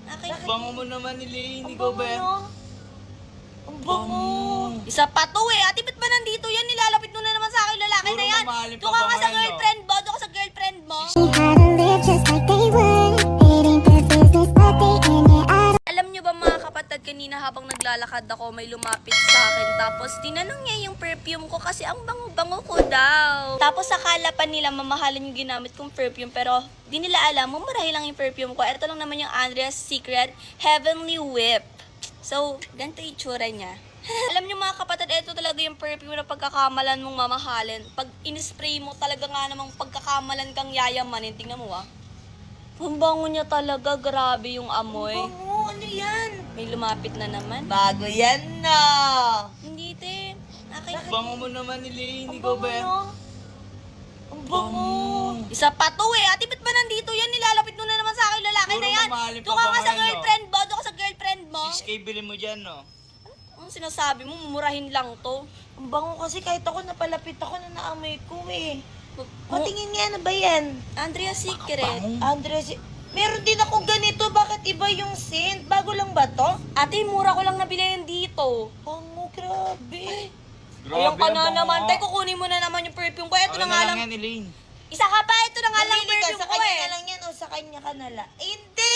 Akin. Bango mo naman ni Lane, ikaw ba yan? Ang bango. Isa pa to eh. Ate, ba't ba nandito yan? Nilalapit mo na naman sa akin lalaki Puro na yan. mamahalin pa Doon ka nga ba sa ngayon, girlfriend mo. Doon ka sa girlfriend mo. How to live just like they would. It ain't their business, but they in it. Alam nyo ba mga kapatid, kanina habang naglalakad ako, may lumapit sa akin. Tapos tinanong niya yung perfume ko kasi ang bango-bango ko daw. Tapos akala pa nila mamahalin yung ginamit kong perfume. Pero di nila alam, mumurahin lang yung perfume ko. Ito lang naman yung Andrea's Secret Heavenly Whip. So, ganito yung itsura niya. Alam niyo mga kapatid, ito talaga yung perfume na pagkakamalan mong mamahalin. Pag in-spray mo, talaga nga namang pagkakamalan kang yayamanin. Tingnan mo ah. Ang bango niya talaga, grabe yung amoy. Bango, ano yan? May lumapit na naman. Bago yan na. Hindi, te. Akin. Bango mo naman ni Lane, ikaw ba yan? Ang bango. Isa pa to eh. Ate, ba't ba nandito yan? Nilalapit mo na naman sa akin lalaki Puro na yan. mamahalin pa Doon ka ba nga sa ngayon, girlfriend mo. Doon ka sa girlfriend mo. 6K bilhin mo dyan, no? Anong sinasabi mo? Mumurahin lang to. Ang bango kasi kahit ako napalapit ako na naamoy ko eh. Patingin nga na ba yan? Andrea's Secret. Andres, meron din ako ganito. Bakit iba yung scent? Bago lang ba to? Ate, mura ko lang nabili yan dito. Bango, grabe. Ayan ka ang na bango. naman. Tay, kukunin mo na naman yung perfume ko. Ito Akin na nga lang. yan ni Lane. Isa ka pa. Ito na nga lang Mamili ka, perfume sa ko kanya eh. na lang yan o sa kanya ka na lang. Hindi!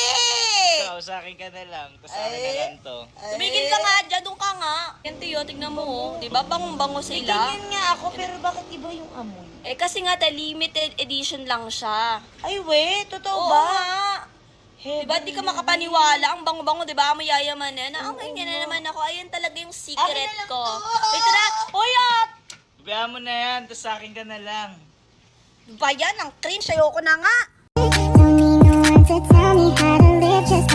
Ikaw, sa akin ka na lang. Tapos sa akin na lang to. Tumigil ka nga dyan. Doon ka nga. Yan, Tiyo. Tignan mo oh. Diba? Bangong-bango sila. Ganyan nga ako, pero bakit iba yung amoy? Eh, kasi nga, limited edition lang siya. Ay, we, totoo Oo ba? nga. Diba, di ka makapaniwala. Ang bango-bango, diba? Mayayamanin. Naamay niya na naman ako. Ayan talaga yung secret Akin na lang ko. to. Ito na. Uy, Babayaan mo na yan, tapos sa akin ka na lang. ba yan? Ang cringe. Ayoko na nga. Don't need no one to tell me how to live just